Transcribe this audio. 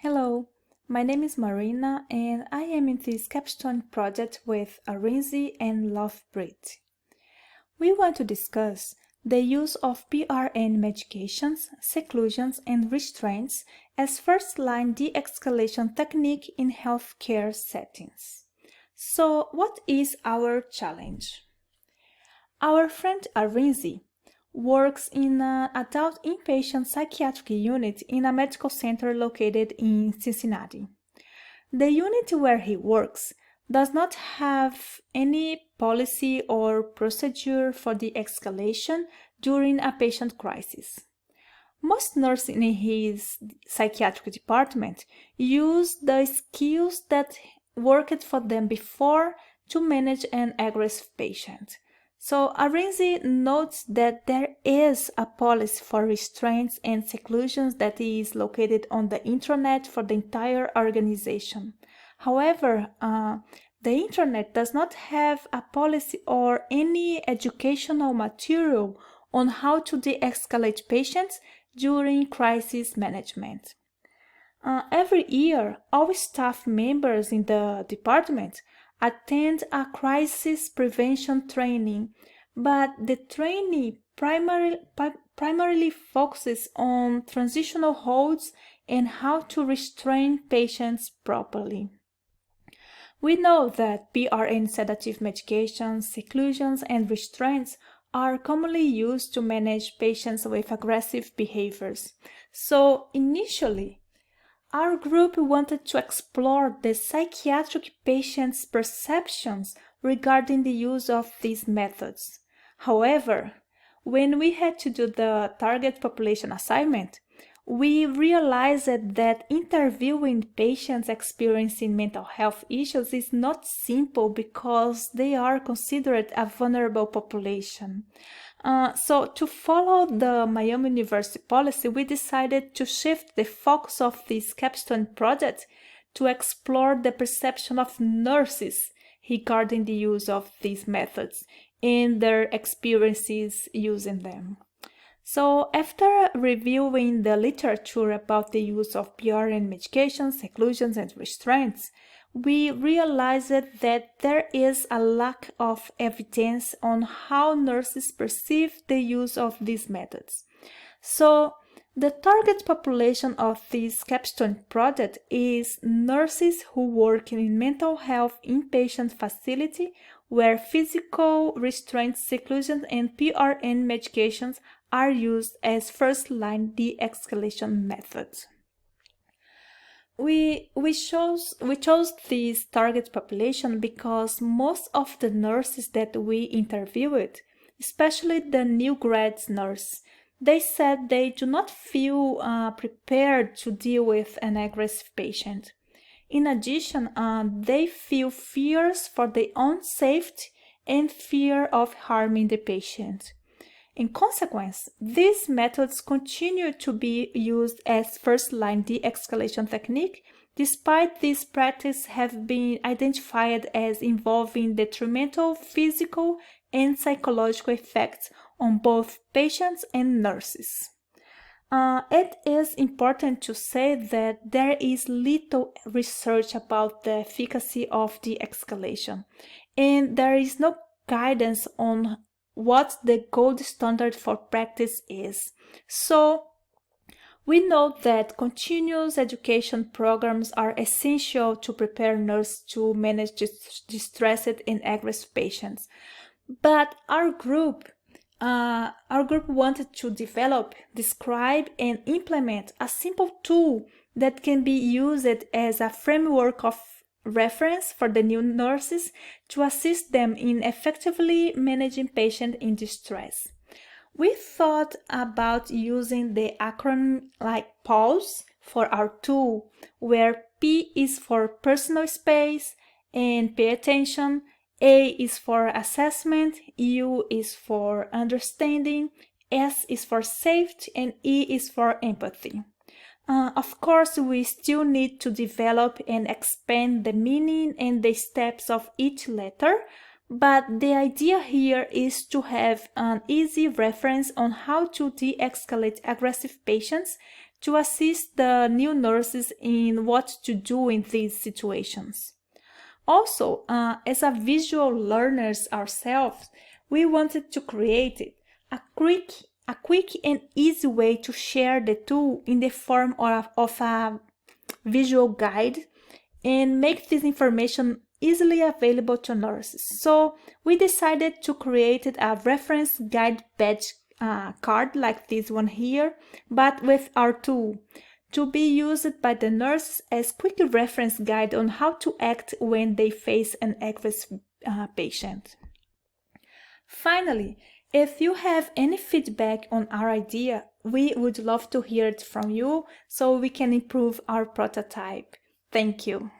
Hello, my name is Marina and I am in this capstone project with Arinzi and Lovebreed. We want to discuss the use of PRN medications, seclusions, and restraints as first-line de-escalation technique in healthcare settings. So, what is our challenge? Our friend Arinzi works in an adult inpatient psychiatric unit in a medical center located in Cincinnati. The unit where he works does not have any policy or procedure for the escalation during a patient crisis. Most nurses in his psychiatric department use the skills that worked for them before to manage an aggressive patient. So Arinzi notes that there is a policy for restraints and seclusions that is located on the intranet for the entire organization. However, the internet does not have a policy or any educational material on how to de-escalate patients during crisis management. Every year, all staff members in the department attend a crisis prevention training, but the training primarily focuses on transitional holds and how to restrain patients properly. We know that PRN sedative medications, seclusions, and restraints are commonly used to manage patients with aggressive behaviors. So initially, our group wanted to explore the psychiatric patients' perceptions regarding the use of these methods. However, when we had to do the target population assignment, we realized that interviewing patients experiencing mental health issues is not simple because they are considered a vulnerable population. So to follow the Miami University policy, we decided to shift the focus of this capstone project to explore the perception of nurses regarding the use of these methods and their experiences using them. So after reviewing the literature about the use of PRN medications, seclusions, and restraints, we realized that there is a lack of evidence on how nurses perceive the use of these methods. So the target population of this capstone project is nurses who work in mental health inpatient facility where physical restraints, seclusion, and PRN medications are used as first-line de-escalation methods. We chose this target population because most of the nurses that we interviewed, especially the new grads nurse, they said they do not feel prepared to deal with an aggressive patient. In addition, they feel fears for their own safety and fear of harming the patient. In consequence, these methods continue to be used as first-line de-escalation technique, despite this practice have been identified as involving detrimental physical and psychological effects on both patients and nurses. It is important to say that there is little research about the efficacy of de-escalation, and there is no guidance on what the gold standard for practice is. So, we know that continuous education programs are essential to prepare nurses to manage distressed and aggressive patients. But our group wanted to develop, describe, and implement a simple tool that can be used as a framework of reference for the new nurses to assist them in effectively managing patients in distress. We thought about using the acronym like PAUSE for our tool, where P is for personal space and pay attention, A is for assessment, U is for understanding, S is for safety, and E is for empathy. Of course, we still need to develop and expand the meaning and the steps of each letter, but the idea here is to have an easy reference on how to de-escalate aggressive patients to assist the new nurses in what to do in these situations. Also, as a visual learners ourselves, we wanted to create a quick and easy way to share the tool in the form of a visual guide and make this information easily available to nurses. So we decided to create a reference guide badge card like this one here, but with our tool, to be used by the nurse as quick reference guide on how to act when they face an aqueous patient. Finally, if you have any feedback on our idea, we would love to hear it from you so we can improve our prototype. Thank you.